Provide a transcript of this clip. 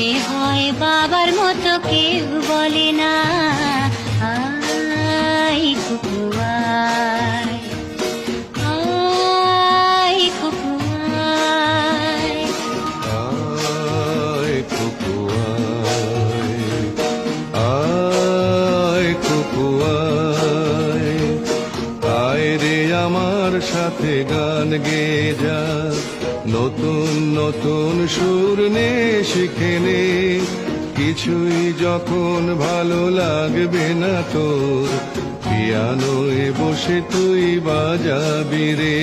মনে হয় বাবার মতো কেউ বলে না, আয় কুকু আয়, আয় কুকু আয়। আয় কুকু আয়, আয় কুকু আয়, আয় রে আমার সাথে গান গেয়ে যা, নতুন নতুন সুর নে শিখে নে, কিছুই যখন ভালো লাগবে না তোর, পিয়ানোয় বসে তুই বাজাবি রে।